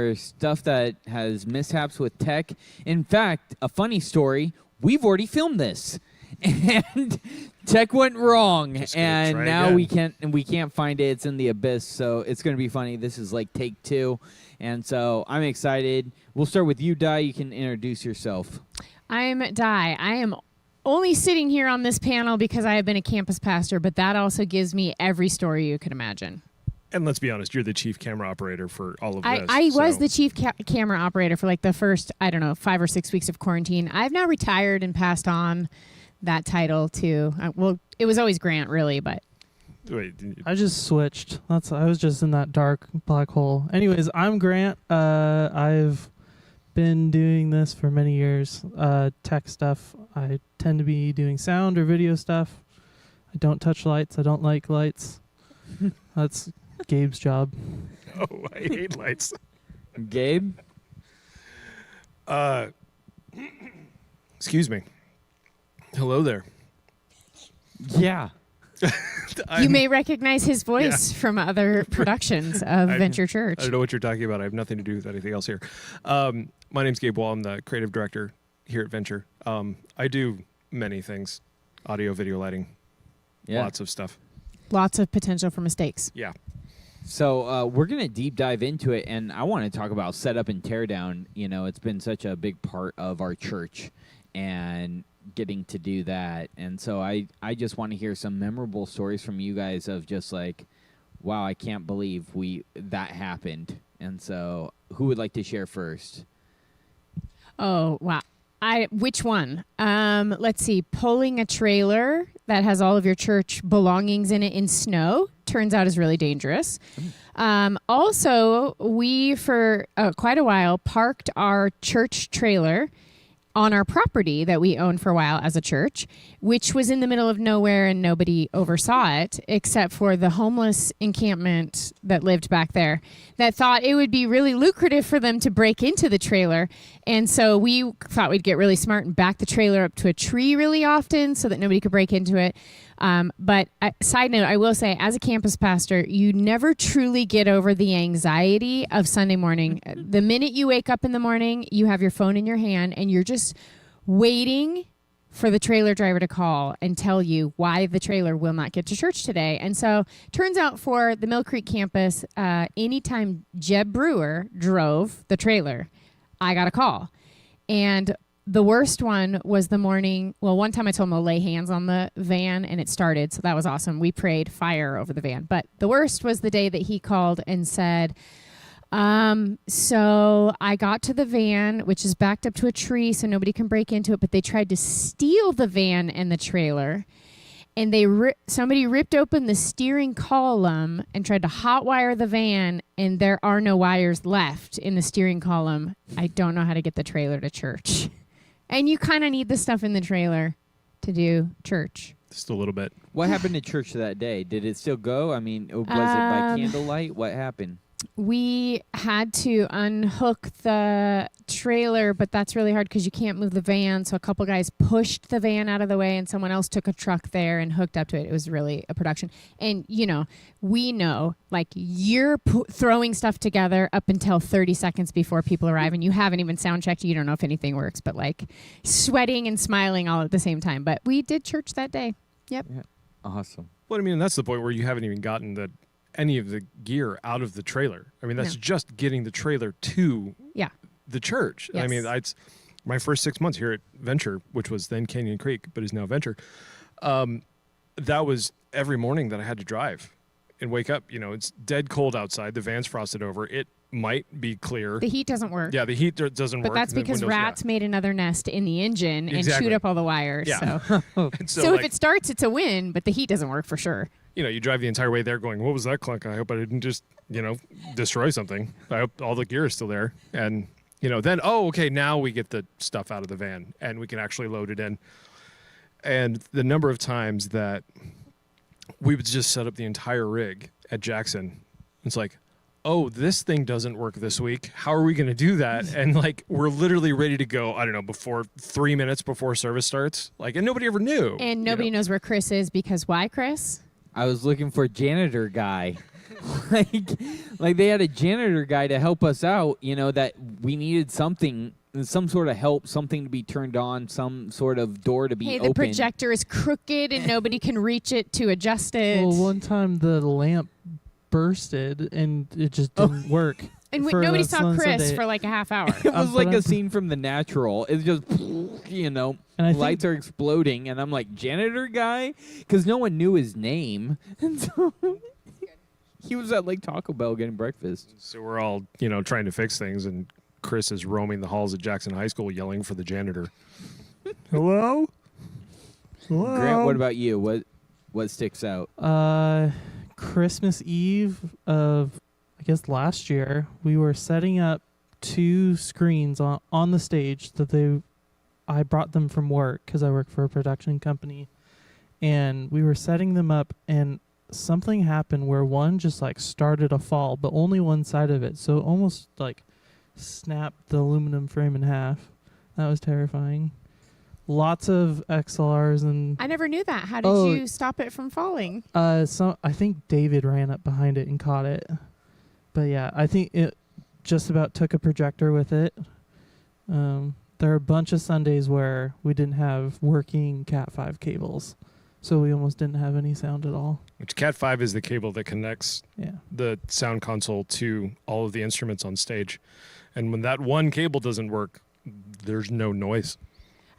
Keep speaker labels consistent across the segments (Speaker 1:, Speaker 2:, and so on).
Speaker 1: for stuff that has mishaps with tech. In fact, a funny story, we've already filmed this. And tech went wrong, and now again. we can't find it. It's in the abyss, so it's going to be funny. This is like take 2, and so I'm excited. We'll start with you, Di. You can introduce yourself.
Speaker 2: I'm Di. I am only sitting here on this panel because I have been a campus pastor, but that also gives me every story you could imagine.
Speaker 3: And let's be honest, you're the chief camera operator for all of this.
Speaker 2: I was the chief camera operator for like the first, 5 or 6 weeks of quarantine. I've now retired and passed on that title to, it was always Grant, really, but.
Speaker 3: Wait,
Speaker 4: I just switched. I was just in that dark black hole. Anyways, I'm Grant. I've been doing this for many years. Tech stuff. I tend to be doing sound or video stuff. I don't touch lights. I don't like lights. That's Gabe's job.
Speaker 3: Oh, I hate lights.
Speaker 1: Gabe?
Speaker 3: Excuse me. Hello there.
Speaker 1: Yeah.
Speaker 2: You may recognize his voice from other productions of Venture Church.
Speaker 3: I don't know what you're talking about. I have nothing to do with anything else here. My name's Gabe Wall. I'm the creative director here at Venture. I do many things. Audio, video, lighting.
Speaker 1: Yeah.
Speaker 3: Lots of stuff.
Speaker 2: Lots of potential for mistakes.
Speaker 3: Yeah.
Speaker 1: So we're going to deep dive into it, and I want to talk about setup and teardown. You know, it's been such a big part of our church, and getting to do that. And so I just want to hear some memorable stories from you guys of just like, wow, I can't believe that happened. And so who would like to share first?
Speaker 2: Oh, wow. Which one? Let's see. Pulling a trailer that has all of your church belongings in it in snow turns out is really dangerous. Also, we for quite a while parked our church trailer on our property that we owned for a while as a church, which was in the middle of nowhere and nobody oversaw it except for the homeless encampment that lived back there that thought it would be really lucrative for them to break into the trailer. And so we thought we'd get really smart and back the trailer up to a tree really often so that nobody could break into it. But side note, I will say, as a campus pastor, you never truly get over the anxiety of Sunday morning. The minute you wake up in the morning, you have your phone in your hand and you're just waiting for the trailer driver to call and tell you why the trailer will not get to church today. And so turns out for the Mill Creek campus, anytime Jeb Brewer drove the trailer, I got a call. And the worst one was the morning. Well, one time I told him to lay hands on the van and it started. So that was awesome. We prayed fire over the van. But the worst was the day that he called and said, so I got to the van, which is backed up to a tree so nobody can break into it. But they tried to steal the van and the trailer. And somebody ripped open the steering column and tried to hotwire the van, and there are no wires left in the steering column. I don't know how to get the trailer to church. And you kind of need the stuff in the trailer to do church.
Speaker 3: Just a little bit.
Speaker 1: What happened to church that day? Did it still go? I mean, was it by candlelight? What happened?
Speaker 2: We had to unhook the trailer, but that's really hard because you can't move the van. So a couple guys pushed the van out of the way and someone else took a truck there and hooked up to it. It was really a production. And, we know, like, you're throwing stuff together up until 30 seconds before people arrive and you haven't even sound checked. You don't know if anything works, but like sweating and smiling all at the same time. But we did church that day. Yep.
Speaker 1: Yeah. Awesome.
Speaker 3: Well, I mean, that's the point where you haven't even gotten any of the gear out of the trailer. I mean, that's just getting the trailer to the church.
Speaker 2: Yes.
Speaker 3: I mean, it's my first 6 months here at Venture, which was then Canyon Creek, but is now Venture. That was every morning that I had to drive and wake up. It's dead cold outside. The van's frosted over. It might be clear.
Speaker 2: The heat doesn't work.
Speaker 3: Yeah, the heat doesn't work.
Speaker 2: But that's because rats made another nest in the engine and chewed up all the wires.
Speaker 3: Yeah.
Speaker 2: So if it starts, it's a win, but the heat doesn't work for sure.
Speaker 3: You drive the entire way there going, what was that clunk? I hope I didn't just, destroy something. I hope all the gear is still there. And, then, okay, now we get the stuff out of the van and we can actually load it in. And the number of times that we would just set up the entire rig at Jackson, it's like, oh, this thing doesn't work this week. How are we going to do that? And like, we're literally ready to go, I don't know, before 3 minutes before service starts. Like, and nobody ever knew.
Speaker 2: And nobody knows where Chris is because why, Chris?
Speaker 1: I was looking for a janitor guy. like they had a janitor guy to help us out, that we needed something, some sort of help, something to be turned on, some sort of door to be
Speaker 2: Hey,
Speaker 1: opened.
Speaker 2: the projector is crooked and nobody can reach it to adjust it.
Speaker 4: Well, one time the lamp bursted and it just didn't work.
Speaker 2: And
Speaker 4: for
Speaker 2: nobody
Speaker 4: that
Speaker 2: saw Chris
Speaker 4: Sunday.
Speaker 2: for like a half hour.
Speaker 1: It was
Speaker 4: but
Speaker 1: like a
Speaker 4: I'm-
Speaker 1: scene from The Natural. It's just,
Speaker 4: And I think
Speaker 1: lights are exploding, and I'm like, janitor guy? Because no one knew his name. And so he was at like Taco Bell getting breakfast.
Speaker 3: So we're all, trying to fix things, and Chris is roaming the halls at Jackson High School yelling for the janitor. Hello? Hello?
Speaker 1: Grant, what about you? What sticks out?
Speaker 4: Christmas Eve of, I guess, last year, we were setting up 2 screens on the stage that I brought them from work because I work for a production company, and we were setting them up, and something happened where one just like started a fall, but only one side of it, so it almost like snapped the aluminum frame in half. That was terrifying. Lots of XLRs and
Speaker 2: I never knew that. How did
Speaker 4: Oh.
Speaker 2: you stop it from falling?
Speaker 4: so I think David ran up behind it and caught it. But yeah, I think it just about took a projector with it. There are a bunch of Sundays where we didn't have working Cat 5 cables, so we almost didn't have any sound at all.
Speaker 3: Which Cat 5 is the cable that connects
Speaker 4: Yeah.
Speaker 3: the sound console to all of the instruments on stage. And when that one cable doesn't work, there's no noise.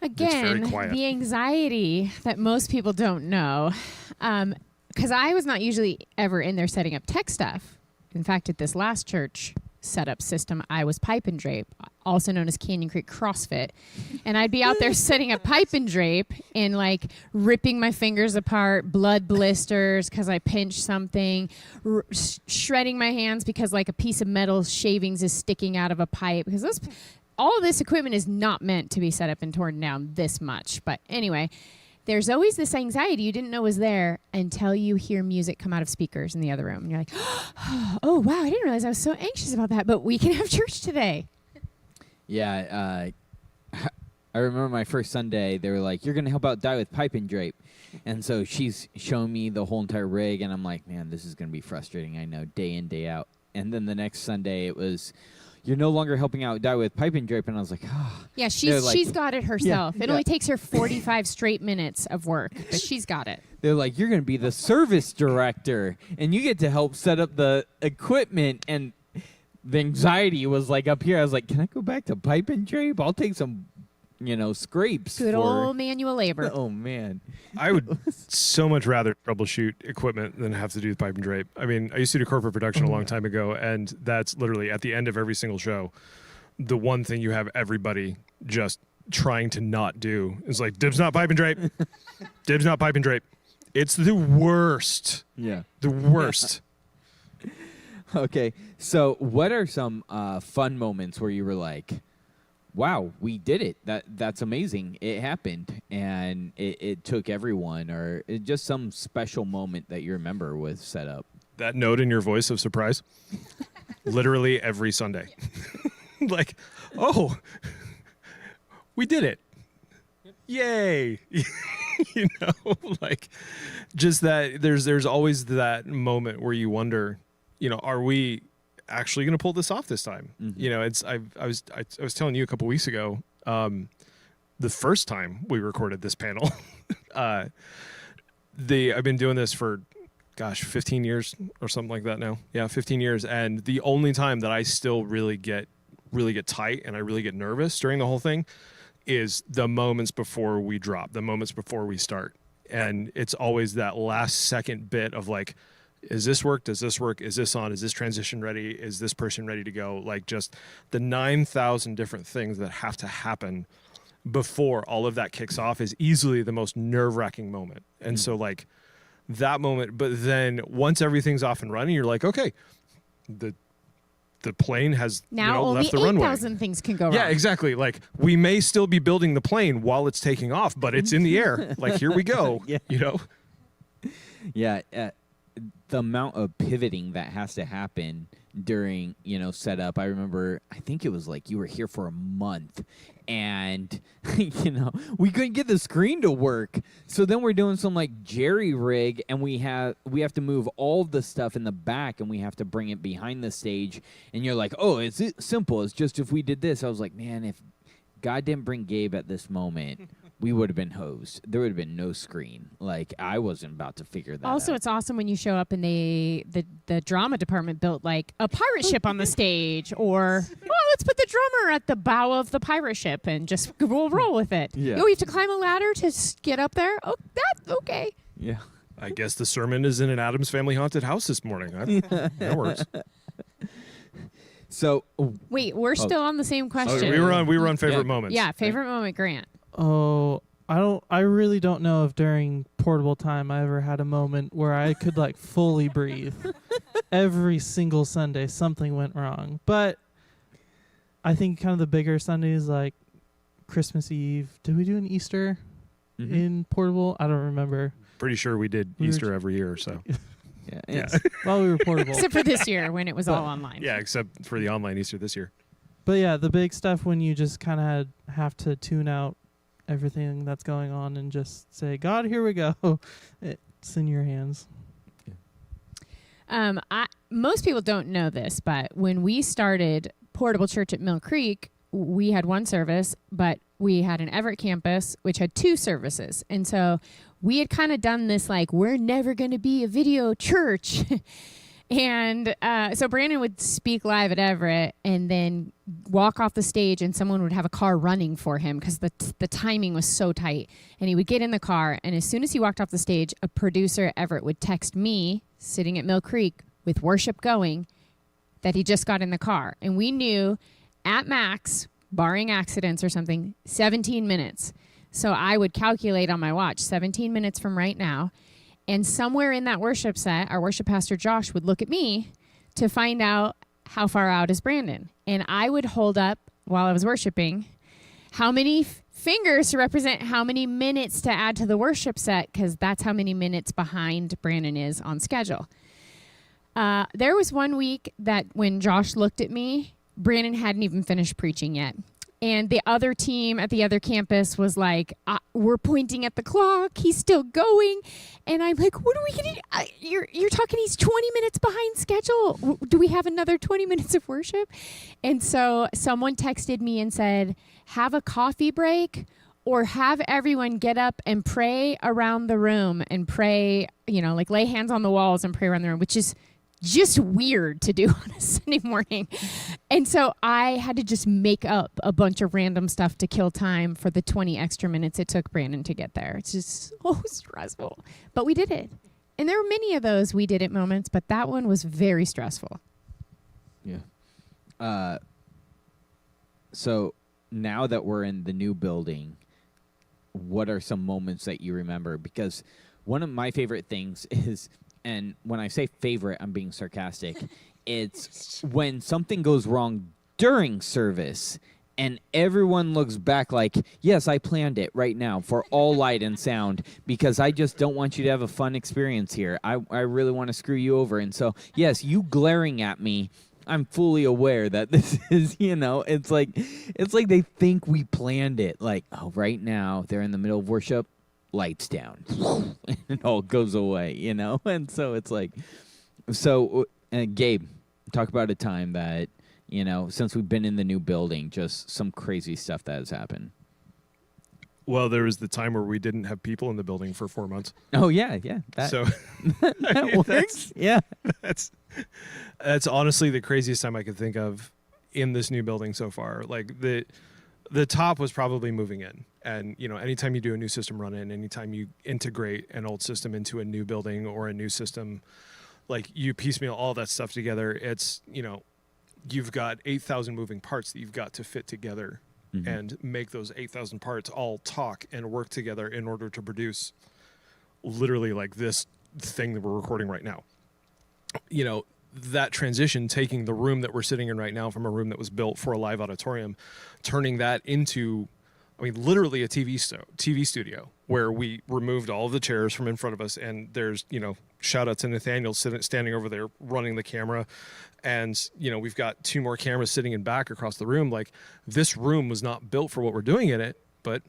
Speaker 2: Again,
Speaker 3: very quiet.
Speaker 2: the anxiety that most people don't know. Because I was not usually ever in there setting up tech stuff. In fact, at this last church setup system, I was pipe and drape, also known as Canyon Creek CrossFit. And I'd be out there setting up pipe and drape and like ripping my fingers apart, blood blisters because I pinched something, shredding my hands because like a piece of metal shavings is sticking out of a pipe. Because all of this equipment is not meant to be set up and torn down this much. But anyway, there's always this anxiety you didn't know was there until you hear music come out of speakers in the other room. And you're like, oh, wow, I didn't realize I was so anxious about that, but we can have church today.
Speaker 1: Yeah, I remember my first Sunday, they were like, you're going to help out Die with pipe and drape. And so she's showing me the whole entire rig, and I'm like, man, this is going to be frustrating, I know, day in, day out. And then the next Sunday, it was, you're no longer helping out Die with pipe and drape. And I was like, oh.
Speaker 2: Yeah,
Speaker 1: They're like-
Speaker 2: she's got it herself. It
Speaker 1: yeah.
Speaker 2: only takes her 45 straight minutes of work, but she's got it.
Speaker 1: They're like, you're going to be the service director, and you get to help set up the equipment. And the anxiety was like up here. I was like, can I go back to pipe and drape? I'll take some, scrapes.
Speaker 2: Good
Speaker 1: for
Speaker 2: old manual labor.
Speaker 1: Oh, man.
Speaker 3: I would so much rather troubleshoot equipment than have to do pipe and drape. I mean, I used to do corporate production a long time ago, and that's literally at the end of every single show. The one thing you have everybody just trying to not do is like, dibs not pipe and drape. Dibs not pipe and drape. It's the worst.
Speaker 1: Yeah.
Speaker 3: The worst.
Speaker 1: Okay. So what are some fun moments where you were like, wow, we did it. That's amazing. It happened, and it took everyone, or just some special moment that you remember with setup.
Speaker 3: That note in your voice of surprise. Literally every Sunday. Like, oh, we did it. Yay. Like just that there's always that moment where you wonder, are we actually going to pull this off this time?
Speaker 1: Mhm.
Speaker 3: I was telling you a couple weeks ago, the first time we recorded this panel, I've been doing this for 15 years or something like that now. Yeah, 15 years. And the only time that I still really get tight and I really get nervous during the whole thing is the moments before we drop, the moments before we start. And it's always that last second bit of like, is this work? Does this work? Is this on? Is this transition ready? Is this person ready to go? Like just the 9,000 different things that have to happen before all of that kicks off is easily the most nerve-wracking moment. And so like that moment, but then once everything's off and running, you're like, okay, the plane has
Speaker 2: Now only
Speaker 3: left the runway.
Speaker 2: 8,000 things can go wrong.
Speaker 3: Yeah, exactly. Like we may still be building the plane while it's taking off, but it's in the air. Like here we go.
Speaker 1: Yeah.
Speaker 3: You know?
Speaker 1: Yeah. the amount of pivoting that has to happen during, setup. I remember, I think it was like you were here for a month and, we couldn't get the screen to work. So then we're doing some like jerry rig and we have to move all the stuff in the back and we have to bring it behind the stage. And you're like, oh, it's simple. It's just if we did this. I was like, man, if God didn't bring Gabe at this moment, we would have been hosed. There would have been no screen. Like, I wasn't about to figure that
Speaker 2: Also,
Speaker 1: out.
Speaker 2: it's awesome when you show up and the drama department built like a pirate ship on the stage, or let's put the drummer at the bow of the pirate ship and just we'll roll with it.
Speaker 1: Yeah.
Speaker 2: Oh, you have to climb a ladder to get up there. Oh, that's okay.
Speaker 1: Yeah.
Speaker 3: I guess the sermon is in an Addams Family haunted house this morning. That works.
Speaker 1: So,
Speaker 2: Wait, we're still on the same
Speaker 3: Oh,
Speaker 2: question.
Speaker 3: we were on favorite
Speaker 1: Yeah.
Speaker 3: moments.
Speaker 2: Yeah, favorite moment, Grant.
Speaker 4: Oh, I really don't know if during portable time I ever had a moment where I could like fully breathe. Every single Sunday something went wrong. But I think kind of the bigger Sundays like Christmas Eve. Did we do an Easter
Speaker 1: mhm.
Speaker 4: in portable? I don't remember.
Speaker 3: Pretty sure we did
Speaker 4: We were
Speaker 3: Easter every year. So
Speaker 1: Yeah.
Speaker 3: yeah,
Speaker 4: While we were portable.
Speaker 2: Except for this year when it was all online.
Speaker 3: yeah, except for the online Easter this year.
Speaker 4: But yeah, the big stuff when you just kind of have to tune out everything that's going on and just say, God, here we go. It's in your hands.
Speaker 2: Most people don't know this, but when we started Portable Church at Mill Creek, we had one service, but we had an Everett campus, which had two services. And so we had kind of done this like, we're never going to be a video church. And so Brandon would speak live at Everett and then walk off the stage and someone would have a car running for him because the timing was so tight. And he would get in the car, and as soon as he walked off the stage, a producer at Everett would text me, sitting at Mill Creek with worship going, that he just got in the car. And we knew at max, barring accidents or something, 17 minutes. So I would calculate on my watch 17 minutes from right now. And somewhere in that worship set, our worship pastor, Josh, would look at me to find out how far out is Brandon. And I would hold up, while I was worshiping, how many fingers to represent how many minutes to add to the worship set, because that's how many minutes behind Brandon is on schedule. There was one week that when Josh looked at me, Brandon hadn't even finished preaching yet. And the other team at the other campus was like, we're pointing at the clock. He's still going. And I'm like, what are we going to do? You're talking he's 20 minutes behind schedule. Do we have another 20 minutes of worship? And so someone texted me and said, have a coffee break or have everyone get up and pray around the room and pray, like lay hands on the walls and pray around the room, which is just weird to do on a Sunday morning. And so I had to just make up a bunch of random stuff to kill time for the 20 extra minutes it took Brandon to get there. It's just so stressful. But we did it. And there were many of those we did it moments, but that one was very stressful.
Speaker 1: Yeah. So now that we're in the new building, what are some moments that you remember? Because one of my favorite things is, and when I say favorite, I'm being sarcastic, it's when something goes wrong during service and everyone looks back like, yes, I planned it right now for all light and sound because I just don't want you to have a fun experience here. I really want to screw you over. And so, yes, you glaring at me, I'm fully aware that this is, it's like they think we planned it. Like, oh, right now they're in the middle of worship. Lights down and it all goes away, and so it's like, Gabe, talk about a time that, since we've been in the new building, just some crazy stuff that has happened.
Speaker 3: Well, there was the time where we didn't have people in the building for 4 months.
Speaker 1: Oh yeah, that,
Speaker 3: So
Speaker 1: that works. Yeah,
Speaker 3: that's honestly the craziest time I could think of in this new building so far. Like the top was probably moving in. And, anytime you do a new system run in, anytime you integrate an old system into a new building or a new system, like you piecemeal all that stuff together, it's, you've got 8,000 moving parts that you've got to fit together and make those 8,000 parts all talk and work together in order to produce literally like this thing that we're recording right now. That transition, taking the room that we're sitting in right now from a room that was built for a live auditorium, turning that into I mean, literally a TV studio where we removed all of the chairs from in front of us, and there's, shout out to Nathaniel standing over there running the camera, and we've got 2 more cameras sitting in back across the room. Like, this room was not built for what we're doing in it, but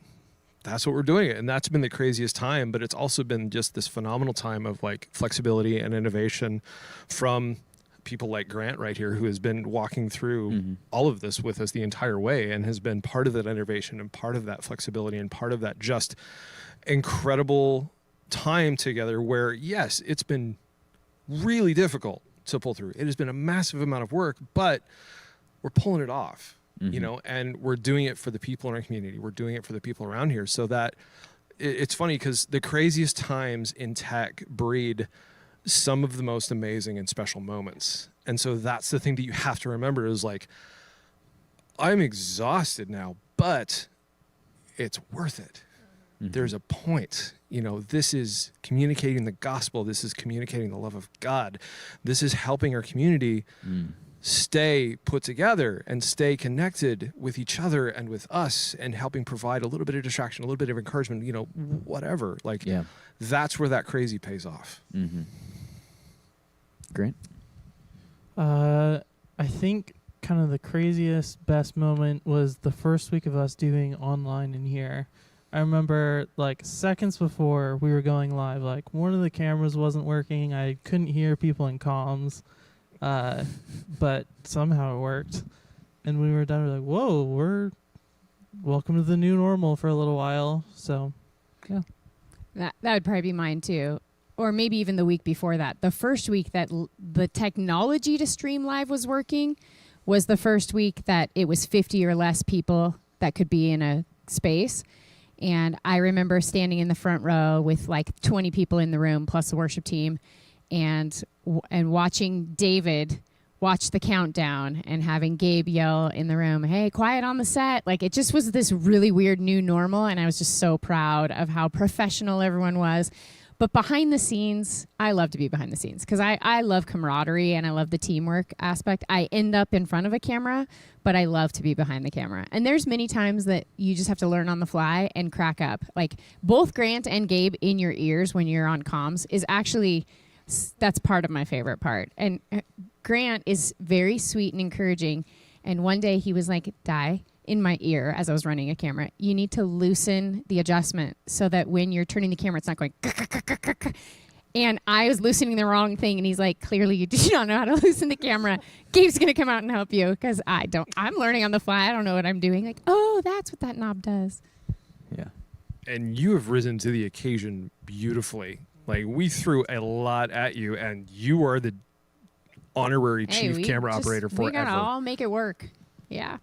Speaker 3: that's what we're doing it, and that's been the craziest time. But it's also been just this phenomenal time of like flexibility and innovation from people like Grant right here, who has been walking through all of this with us the entire way and has been part of that innovation and part of that flexibility and part of that just incredible time together where, yes, it's been really difficult to pull through. It has been a massive amount of work, but we're pulling it off, and we're doing it for the people in our community. We're doing it for the people around here, so that it's funny because the craziest times in tech breed some of the most amazing and special moments. And so that's the thing that you have to remember is like, I'm exhausted now, but it's worth it. There's a point. This is communicating the gospel. This is communicating the love of God. This is helping our community stay put together and stay connected with each other and with us, and helping provide a little bit of distraction, a little bit of encouragement, whatever. Like, that's where that crazy pays off.
Speaker 1: Grant?
Speaker 4: I think kind of the craziest, best moment was the first week of us doing online in here. I remember like seconds before we were going live, like one of the cameras wasn't working. I couldn't hear people in comms, but somehow it worked. And we were done. We're like, whoa, we're welcome to the new normal for a little while. So, yeah.
Speaker 2: That would probably be mine too. Or maybe even the week before that. The first week that the technology to stream live was working was the first week that it was 50 or less people that could be in a space. And I remember standing in the front row with like 20 people in the room plus the worship team, and watching David watch the countdown and having Gabe yell in the room, "Hey, quiet on the set." Like, it just was this really weird new normal, and I was just so proud of how professional everyone was. But behind the scenes, I love to be behind the scenes because I love camaraderie and I love the teamwork aspect. I end up in front of a camera, but I love to be behind the camera. And there's many times that you just have to learn on the fly and crack up. Like, both Grant and Gabe in your ears when you're on comms is actually, that's part of my favorite part. And Grant is very sweet and encouraging. And one day he was like, "Di," in my ear as I was running a camera, "you need to loosen the adjustment so that when you're turning the camera, it's not going." And I was loosening the wrong thing. And he's like, "Clearly you do not know how to loosen the camera. Gabe's going to come out and help you." Because I'm learning on the fly. I don't know what I'm doing. Like, oh, that's what that knob does.
Speaker 1: Yeah.
Speaker 3: And you have risen to the occasion beautifully. Like, we threw a lot at you, and you are the honorary chief camera operator forever.
Speaker 2: We got to all make it work. Yeah.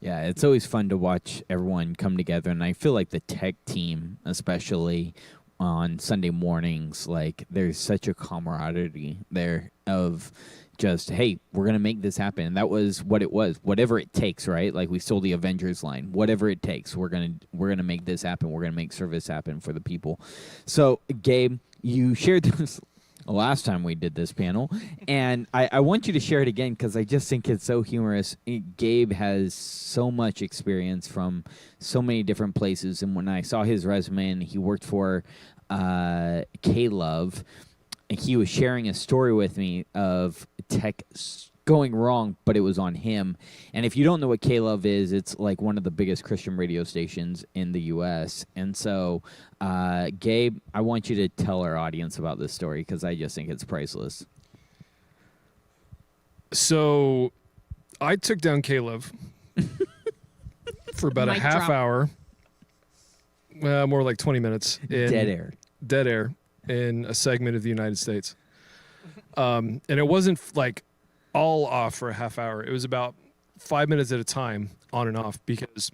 Speaker 1: Yeah, it's always fun to watch everyone come together, and I feel like the tech team, especially on Sunday mornings, like, there's such a camaraderie there of just, hey, we're going to make this happen. And that was what it was. Whatever it takes, right? Like, we stole the Avengers line. Whatever it takes, we're going to make this happen. We're going to make service happen for the people. So, Gabe, you shared this last time we did this panel, and I want you to share it again because I just think it's so humorous. Gabe has so much experience from so many different places, and when I saw his resume and he worked for K-Love, he was sharing a story with me of tech going wrong, but it was on him. And if you don't know what K-Love is, it's like one of the biggest Christian radio stations in the U.S. And so, Gabe, I want you to tell our audience about this story because I just think it's priceless.
Speaker 3: So, I took down K-Love for about a half hour, more like 20 minutes. In Dead air in a segment of the United States. And it wasn't like all off for a half hour. It was about 5 minutes at a time, on and off, because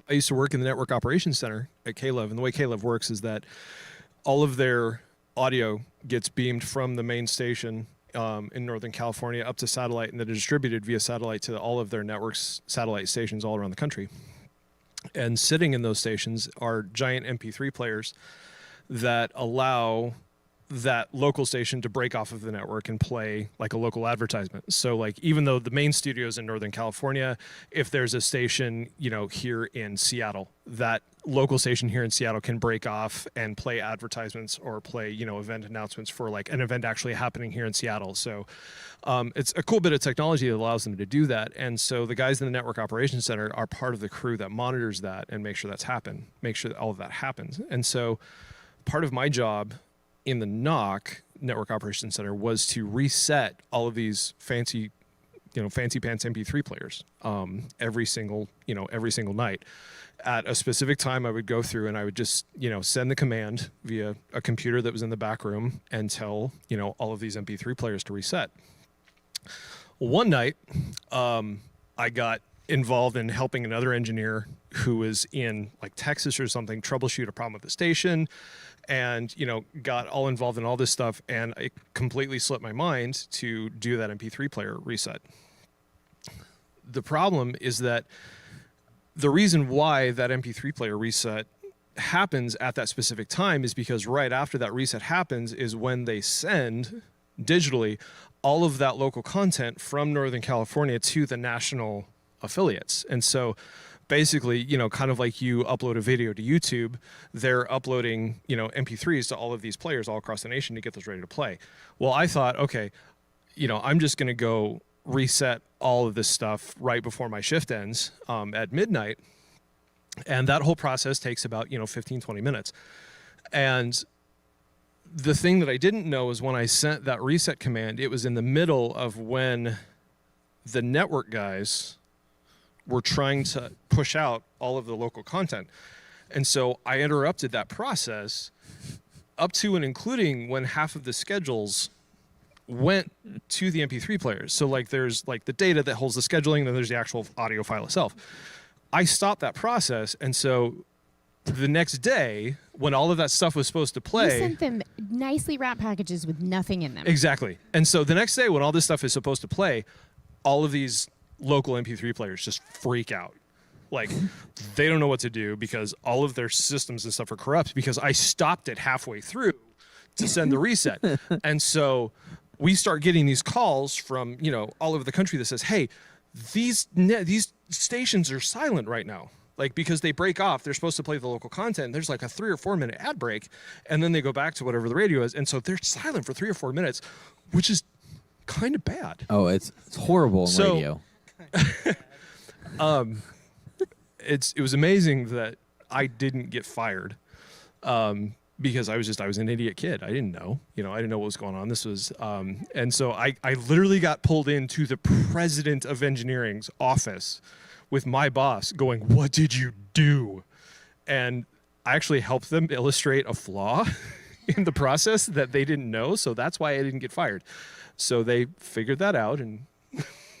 Speaker 3: I used to work in the network operations center at K-Love, and the way K-Love works is that all of their audio gets beamed from the main station in Northern California up to satellite, and then distributed via satellite to all of their networks, satellite stations all around the country. And sitting in those stations are giant MP3 players that allow that local station to break off of the network and play like a local advertisement. So like even though the main studio is in Northern California, if there's a station, here in Seattle, that local station here in Seattle can break off and play advertisements or play, event announcements for like an event actually happening here in Seattle. So it's a cool bit of technology that allows them to do that. And so the guys in the Network Operations Center are part of the crew that monitors that and make sure that all of that happens. And so part of my job in the NOC, Network Operations Center, was to reset all of these fancy pants MP3 players every single night. At a specific time, I would go through and I would just, send the command via a computer that was in the back room and tell, all of these MP3 players to reset. One night, I got involved in helping another engineer who was in like Texas or something troubleshoot a problem with the station, and got all involved in all this stuff, and it completely slipped my mind to do that MP3 player reset. The problem is that the reason why that MP3 player reset happens at that specific time is because right after that reset happens is when they send digitally all of that local content from Northern California to the national affiliates. And so basically, kind of like you upload a video to YouTube, they're uploading, MP3s to all of these players all across the nation to get those ready to play. Well, I thought, okay, I'm just going to go reset all of this stuff right before my shift ends at midnight. And that whole process takes about, 15, 20 minutes. And the thing that I didn't know is when I sent that reset command, it was in the middle of when the network guys were trying to push out all of the local content. And so I interrupted that process up to and including when half of the schedules went to the MP3 players. So like there's like the data that holds the scheduling, then there's the actual audio file itself. I stopped that process, and so the next day when all of that stuff was supposed to play,
Speaker 2: You sent them nicely wrapped packages with nothing in them.
Speaker 3: exactly. And so the next day when all this stuff is supposed to play, all of these local MP3 players just freak out. Like they don't know what to do because all of their systems and stuff are corrupt because I stopped it halfway through to send the reset. And so we start getting these calls from, all over the country that says, hey, these stations are silent right now. Like, because they break off, they're supposed to play the local content. There's like a 3 or 4 minute ad break, and then they go back to whatever the radio is. And so they're silent for 3 or 4 minutes, which is kind of bad.
Speaker 1: Oh, it's horrible in radio.
Speaker 3: It was amazing that I didn't get fired because I was an idiot kid. I didn't know, I didn't know what was going on. This was, and so I literally got pulled into the president of engineering's office with my boss going, "What did you do?" And I actually helped them illustrate a flaw in the process that they didn't know. So that's why I didn't get fired. So they figured that out, and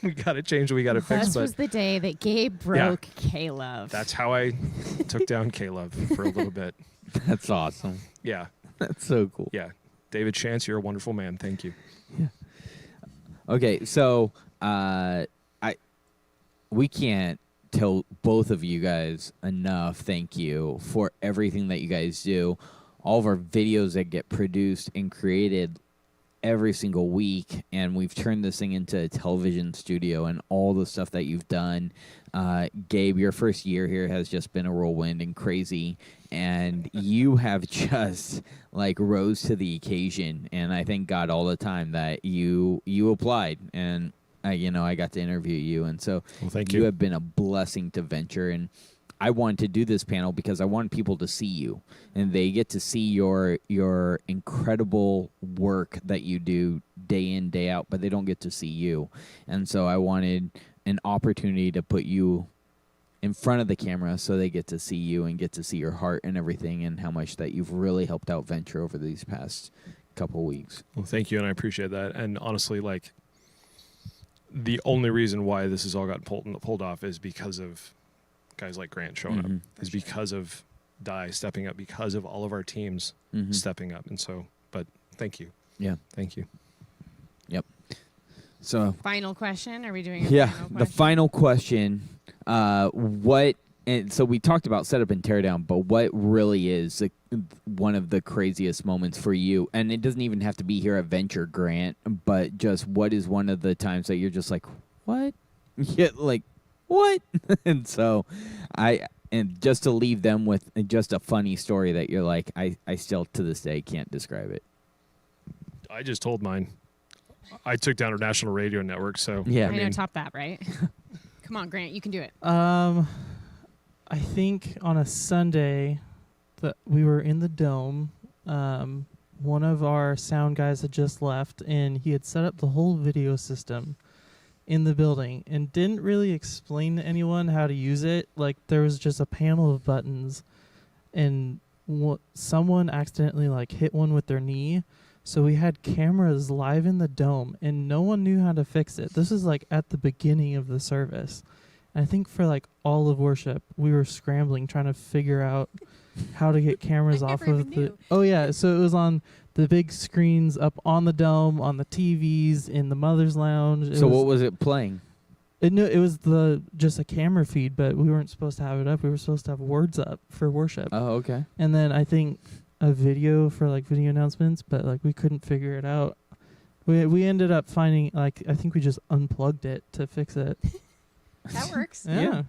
Speaker 3: we got it changed. We got it fixed.
Speaker 2: This was the day that Gabe broke K-Love.
Speaker 3: That's how I took down K-Love for a little bit.
Speaker 1: That's awesome.
Speaker 3: Yeah.
Speaker 1: That's so cool.
Speaker 3: Yeah. David Chance, you're a wonderful man. Thank you.
Speaker 1: Okay, so we can't tell both of you guys enough thank you for everything that you guys do. All of our videos that get produced and created every single week, and we've turned this thing into a television studio, and all the stuff that you've done. Gabe, your first year here has just been a whirlwind and crazy, and you have just like rose to the occasion, and I thank God all the time that you applied, and I got to interview you, and so
Speaker 3: thank
Speaker 1: you
Speaker 3: you.
Speaker 1: have been a blessing to Venture. And I wanted to do this panel because I want people to see you, and they get to see your incredible work that you do day in, day out, but they don't get to see you. And so I wanted an opportunity to put you in front of the camera so they get to see you and get to see your heart and everything, and how much that you've really helped out Venture over these past couple weeks.
Speaker 3: Well, thank you, and I appreciate that. And honestly, like, the only reason why this has all gotten pulled off is because of guys like Grant showing up, is because of Di stepping up, because of all of our teams stepping up. And so, but thank you.
Speaker 1: Yeah.
Speaker 3: Thank you.
Speaker 1: Yep. So
Speaker 2: Final question. Are we doing a
Speaker 1: yeah,
Speaker 2: final question?
Speaker 1: the final question, what and so we talked about setup and teardown, but what really is one of the craziest moments for you? And it doesn't even have to be here at Venture, Grant, but just what is one of the times that you're just like, what? Yeah, like, what? And so and just to leave them with just a funny story that you're like, I still to this day can't describe it.
Speaker 3: I just told mine. I took down a national radio network, so
Speaker 1: Yeah.
Speaker 2: I know, top that, right? Come on, Grant, you can do it.
Speaker 4: I think on a Sunday that we were in the dome. One of our sound guys had just left, and he had set up the whole video system in the building and didn't really explain to anyone how to use it. Like, there was just a panel of buttons, and someone accidentally like hit one with their knee. So we had cameras live in the dome, and no one knew how to fix it. This is like at the beginning of the service. And I think for like all of worship, we were scrambling trying to figure out how to get cameras off of the. Oh yeah, so it was on the big screens up on the dome, on the TVs in the mother's lounge.
Speaker 1: So what was it playing?
Speaker 4: It was just a camera feed, but we weren't supposed to have it up. We were supposed to have words up for worship.
Speaker 1: Oh, okay.
Speaker 4: And then I think a video for like video announcements, but like we couldn't figure it out. We ended up finding, like, I think we just unplugged it to fix it.
Speaker 2: That works.
Speaker 4: Yeah.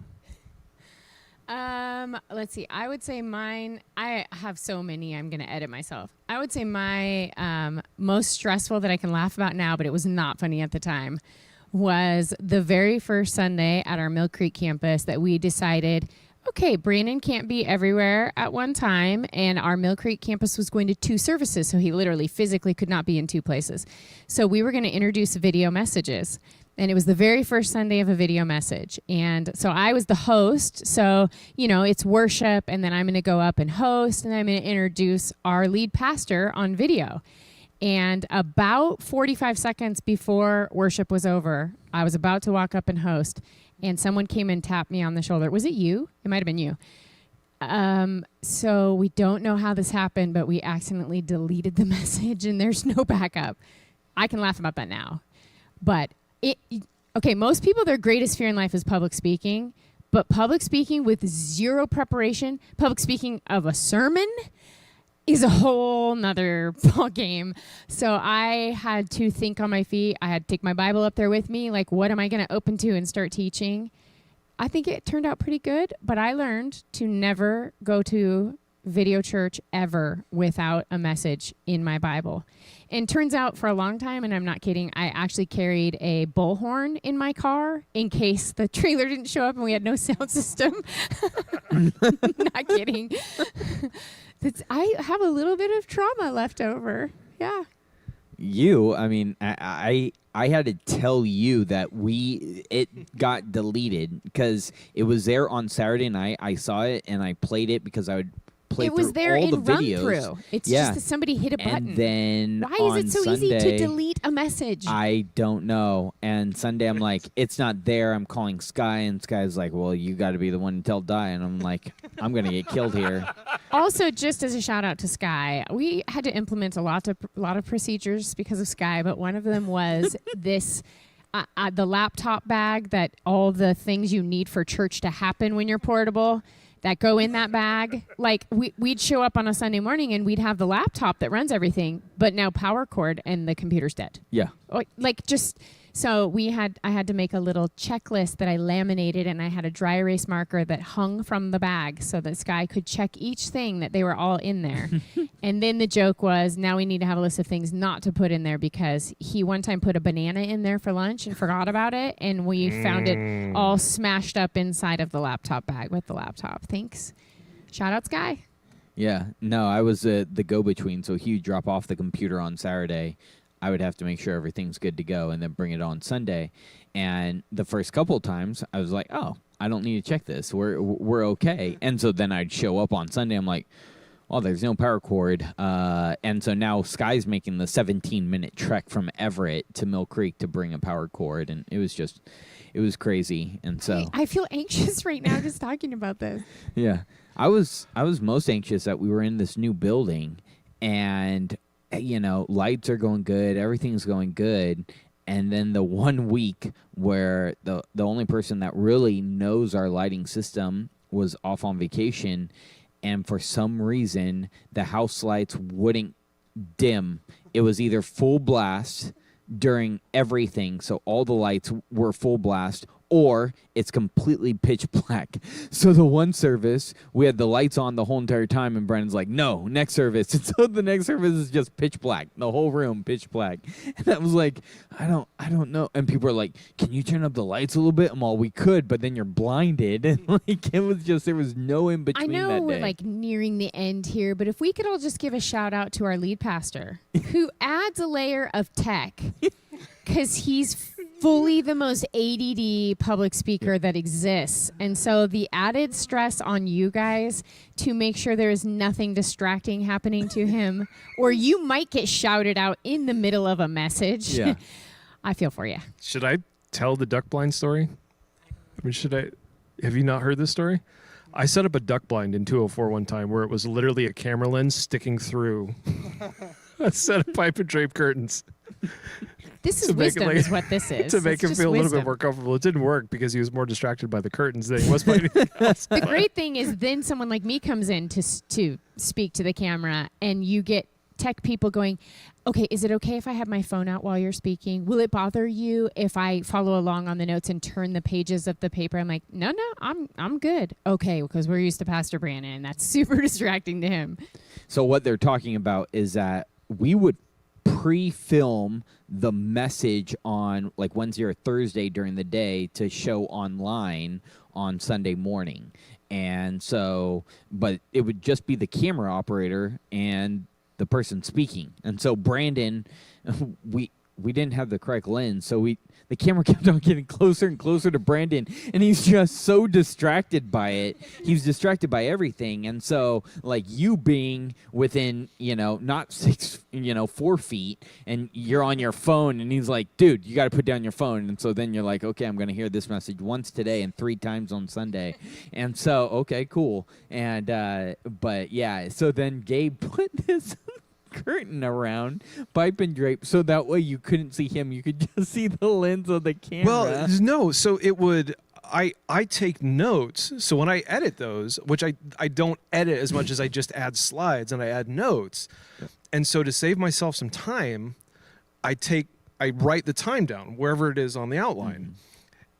Speaker 2: Let's see. I would say mine. I have so many. I'm gonna edit myself. I would say my most stressful that I can laugh about now, but it was not funny at the time, was the very first Sunday at our Mill Creek campus that we decided, okay, Brandon can't be everywhere at one time, and our Mill Creek campus was going to 2 services, so he literally physically could not be in 2 places. So we were going to introduce video messages, and it was the very first Sunday of a video message. And so I was the host, so, you know, it's worship, and then I'm going to go up and host, and I'm going to introduce our lead pastor on video. And about 45 seconds before worship was over, I was about to walk up and host, and someone came and tapped me on the shoulder. Was it you? It might have been you. So we don't know how this happened, but we accidentally deleted the message, and there's no backup. I can laugh about that now. But, most people, their greatest fear in life is public speaking, but public speaking with 0 preparation, public speaking of a sermon, is a whole nother ball game. So I had to think on my feet. I had to take my Bible up there with me. Like, what am I going to open to and start teaching? I think it turned out pretty good, but I learned to never go to video church ever without a message in my Bible. And turns out for a long time, and I'm not kidding, I actually carried a bullhorn in my car in case the trailer didn't show up and we had no sound system. Not kidding. I have a little bit of trauma left over. Yeah.
Speaker 1: I mean, I had to tell you that it got deleted because it was there on Saturday night. I saw it and I played it because I would play
Speaker 2: it was
Speaker 1: through
Speaker 2: there
Speaker 1: all
Speaker 2: in
Speaker 1: the
Speaker 2: run
Speaker 1: videos.
Speaker 2: through. It's
Speaker 1: Yeah.
Speaker 2: just that somebody hit a button.
Speaker 1: And then
Speaker 2: why is it so
Speaker 1: Sunday,
Speaker 2: easy to delete a message?
Speaker 1: I don't know. And Sunday, I'm like, it's not there. I'm calling Sky, and Sky's like, well, you got to be the one to tell Di. And I'm like, I'm going to get killed here.
Speaker 2: Also, just as a shout out to Sky, we had to implement a lot of procedures because of Sky, but one of them was this. The laptop bag that all the things you need for church to happen when you're portable that go in that bag. Like, we'd show up on a Sunday morning and we'd have the laptop that runs everything, but now power cord and the computer's dead.
Speaker 1: Yeah.
Speaker 2: So I had to make a little checklist that I laminated, and I had a dry erase marker that hung from the bag so that Sky could check each thing that they were all in there. And then the joke was, now we need to have a list of things not to put in there because he one time put a banana in there for lunch and forgot about it, and we found it all smashed up inside of the laptop bag with the laptop. Thanks. Shout out Sky.
Speaker 1: Yeah. No, I was the go-between, so he'd drop off the computer on Saturday. I would have to make sure everything's good to go and then bring it on Sunday. And the first couple of times, I was like, oh, I don't need to check this. We're okay. And so then I'd show up on Sunday. I'm like, well, there's no power cord. And so now Sky's making the 17-minute trek from Everett to Mill Creek to bring a power cord. And it was crazy. And so
Speaker 2: I feel anxious right now just talking about this.
Speaker 1: Yeah. I was most anxious that we were in this new building and lights are going good, everything's going good, and then the 1 week where the only person that really knows our lighting system was off on vacation, and for some reason the house lights wouldn't dim. It was either full blast during everything, so all the lights were full blast, or it's completely pitch black. So the one service, we had the lights on the whole entire time, and Brandon's like, no, next service. And so the next service is just pitch black. The whole room, pitch black. And I was like, I don't know. And people are like, can you turn up the lights a little bit? I'm all, we could, but then you're blinded. And like, it was just, there was no in between
Speaker 2: I know
Speaker 1: that
Speaker 2: we're
Speaker 1: day.
Speaker 2: like nearing the end here, but if we could all just give a shout out to our lead pastor who adds a layer of tech because he's fully the most ADD public speaker that exists. And so the added stress on you guys to make sure there is nothing distracting happening to him, or you might get shouted out in the middle of a message.
Speaker 1: Yeah.
Speaker 2: I feel for you.
Speaker 3: Should I tell the duck blind story? I mean, have you not heard this story? I set up a duck blind in 204 one time where it was literally a camera lens sticking through a set of pipe and drape curtains.
Speaker 2: This is
Speaker 3: To make it
Speaker 2: wisdom,
Speaker 3: like-
Speaker 2: is what this is.
Speaker 3: to make
Speaker 2: It's
Speaker 3: him
Speaker 2: just
Speaker 3: feel a little
Speaker 2: wisdom.
Speaker 3: bit more comfortable. It didn't work because he was more distracted by the curtains than he was by anything else.
Speaker 2: The great thing is then someone like me comes in to speak to the camera, and you get tech people going, okay, is it okay if I have my phone out while you're speaking? Will it bother you if I follow along on the notes and turn the pages of the paper? I'm like, no, I'm good. Okay, because we're used to Pastor Brandon, and that's super distracting to him.
Speaker 1: So what they're talking about is that we would pre-film the message on like Wednesday or Thursday during the day to show online on Sunday morning. And so, but it would just be the camera operator and the person speaking. And so Brandon, we didn't have the correct lens, so the camera kept on getting closer and closer to Brandon, and he's just so distracted by it. He's distracted by everything. And so, like, you being within, not 4 feet, and you're on your phone, and he's like, dude, you got to put down your phone. And so then you're like, okay, I'm going to hear this message once today and 3 times on Sunday. And so, okay, cool. And, but yeah, so then Gabe put this curtain around pipe and drape so that way you couldn't see him, you could just see the lens of the camera.
Speaker 3: Well, no. So it would. I take notes. So when I edit those, which I don't edit as much as I just add slides and I add notes. And so to save myself some time, I write the time down wherever it is on the outline.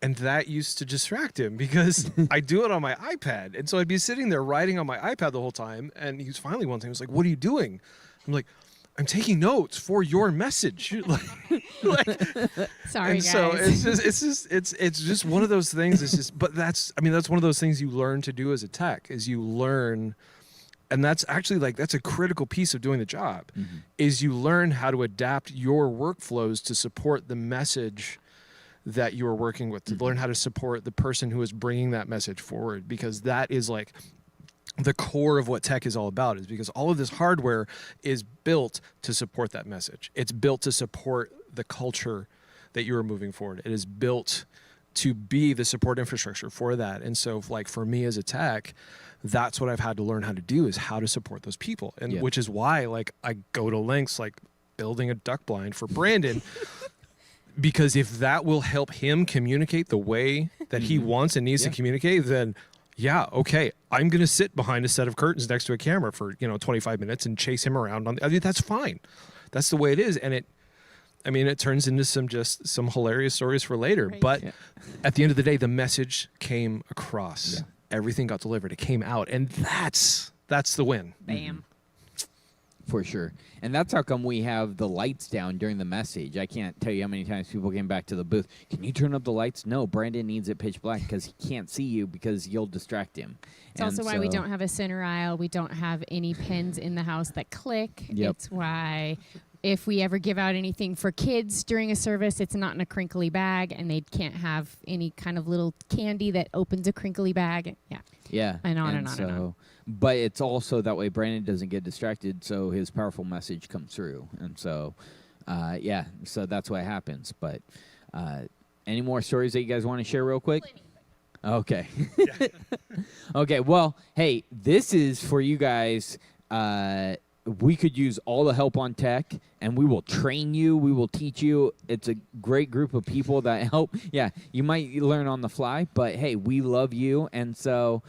Speaker 3: And that used to distract him because I do it on my iPad. And so I'd be sitting there writing on my iPad the whole time. And he was finally one time, he was like, what are you doing? I'm like, I'm taking notes for your message.
Speaker 2: Sorry,
Speaker 3: and
Speaker 2: guys.
Speaker 3: so it's just one of those things. It's just, but that's one of those things you learn to do as a tech is you learn, and that's actually that's a critical piece of doing the job, is you learn how to adapt your workflows to support the message that you are working with, to learn how to support the person who is bringing that message forward, because that is the core of what tech is all about, is because all of this hardware is built to support that message. It's built to support the culture that you are moving forward. It is built to be the support infrastructure for that. And so for me as a tech, that's what I've had to learn how to do, is how to support those people. And which is why I go to lengths like building a duck blind for Brandon because if that will help him communicate the way that he wants and needs to communicate, then yeah, okay, I'm going to sit behind a set of curtains next to a camera for, 25 minutes and chase him around. That's fine. That's the way it is. And it turns into some hilarious stories for later.
Speaker 2: Right.
Speaker 3: But at the end of the day, the message came across.
Speaker 1: Yeah.
Speaker 3: Everything got delivered. It came out. And that's the win.
Speaker 2: Bam.
Speaker 1: For sure. And that's how come we have the lights down during the message. I can't tell you how many times people came back to the booth. Can you turn up the lights? No, Brandon needs it pitch black because he can't see you because you'll distract him.
Speaker 2: It's also why we don't have a center aisle. We don't have any pens in the house that click.
Speaker 1: Yep.
Speaker 2: It's why if we ever give out anything for kids during a service, it's not in a crinkly bag, and they can't have any kind of little candy that opens a crinkly bag. Yeah.
Speaker 1: Yeah.
Speaker 2: And on and on and on.
Speaker 1: But it's also that way Brandon doesn't get distracted, so his powerful message comes through. And so, so that's what happens. But any more stories that you guys want to share real quick? Okay. Okay, well, hey, this is for you guys. We could use all the help on tech, and we will train you. We will teach you. It's a great group of people that help. Yeah, you might learn on the fly, but hey, we love you. And so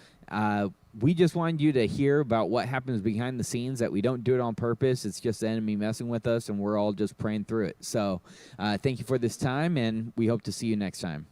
Speaker 1: We just wanted you to hear about what happens behind the scenes, that we don't do it on purpose. It's just the enemy messing with us, and we're all just praying through it. So thank you for this time, and we hope to see you next time.